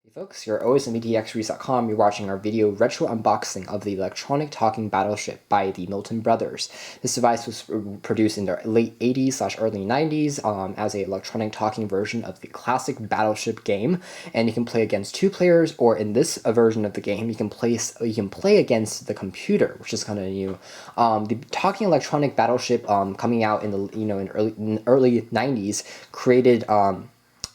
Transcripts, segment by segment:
Hey folks, you're OSReviews.com. You're watching our video retro unboxing of the electronic talking battleship by the Milton brothers. This device was produced in the late 80s / early 90s as a electronic talking version of the classic battleship game, and you can play against 2 players, or in this version of the game, you can play against the computer, which is kind of new. The talking electronic battleship coming out in the early 90s created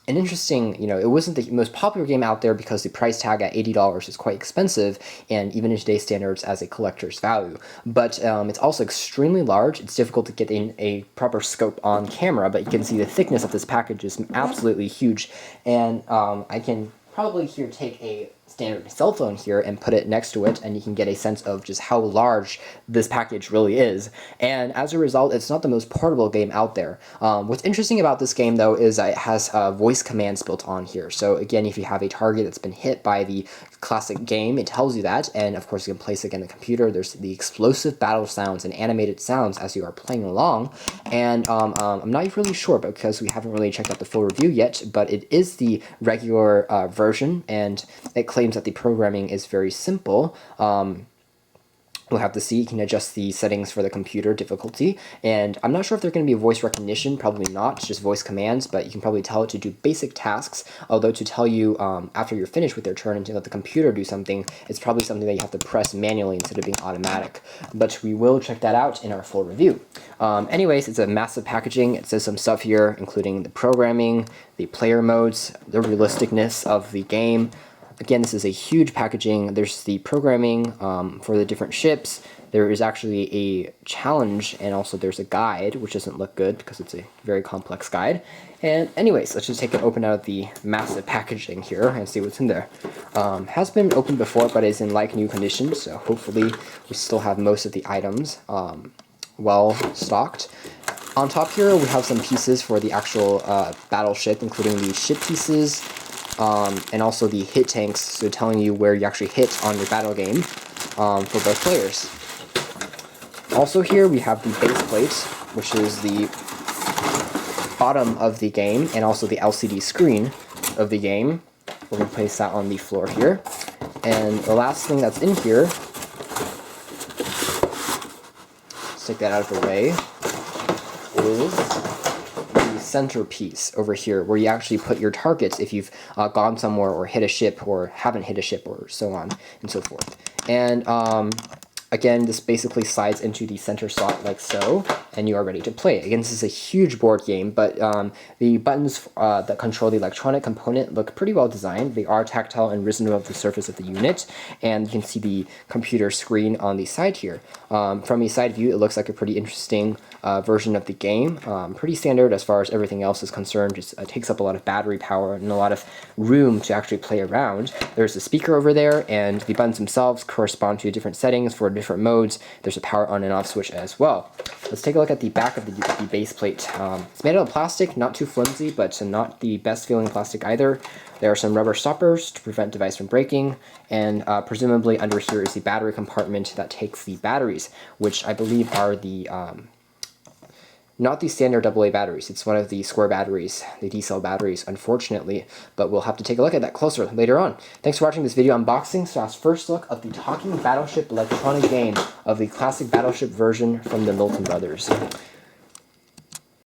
an interesting, it wasn't the most popular game out there because the price tag at $80 is quite expensive, and even in today's standards as a collector's value. But it's also extremely large. It's difficult to get in a proper scope on camera, but you can see the thickness of this package is absolutely huge. And I can probably here take a standard cell phone here and put it next to it, and you can get a sense of just how large this package really is. And as a result, it's not the most portable game out there. What's interesting about this game though is that it has voice commands built on here. So again, if you have a target that's been hit by the classic game, it tells you that, and of course you can place it against the computer. There's the explosive battle sounds and animated sounds as you are playing along. And I'm not really sure because we haven't really checked out the full review yet, but it is the regular version, and it claims that the programming is very simple. We'll have to see. You can adjust the settings for the computer difficulty, and I'm not sure if there's going to be voice recognition. Probably not. It's just voice commands, but you can probably tell it to do basic tasks, although to tell you after you're finished with your turn and to let the computer do something, it's probably something that you have to press manually instead of being automatic. But we will check that out in our full review. Anyways, it's a massive packaging. It says some stuff here, including the programming, the player modes, the realisticness of the game. Again, this is a huge packaging. There's the programming for the different ships. There is actually a challenge, and also there's a guide, which doesn't look good because it's a very complex guide. And anyways, let's just take it open out of the massive packaging here and see what's in there. Has been opened before, but is in like new condition, so hopefully we still have most of the items well stocked. On top here, we have some pieces for the actual battleship, including the ship pieces, and also the hit tanks, so telling you where you actually hit on your battle game for both players. Also here we have the base plate, which is the bottom of the game, and also the LCD screen of the game. We're going to place that on the floor here. And the last thing that's in here, let's take that out of the way, is centerpiece over here, where you actually put your targets if you've gone somewhere or hit a ship or haven't hit a ship, or so on and so forth. And again, this basically slides into the center slot like so, and you are ready to play. Again, this is a huge board game, but the buttons that control the electronic component look pretty well designed. They are tactile and risen above the surface of the unit, and you can see the computer screen on the side here. From a side view, it looks like a pretty interesting version of the game. Pretty standard as far as everything else is concerned. Just takes up a lot of battery power and a lot of room to actually play around. There's a speaker over there, and the buttons themselves correspond to different settings for different modes. There's a power on and off switch as well. Let's take a look at the back of the base plate. It's made out of plastic, not too flimsy, but not the best feeling plastic either. There are some rubber stoppers to prevent device from breaking, and presumably under here is the battery compartment that takes the batteries, which I believe are the not the standard AA batteries. It's one of the square batteries, the D-cell batteries, unfortunately, but we'll have to take a look at that closer later on. Thanks for watching this video unboxing, Scott's first look of the talking battleship electronic game of the classic battleship version from the Milton brothers.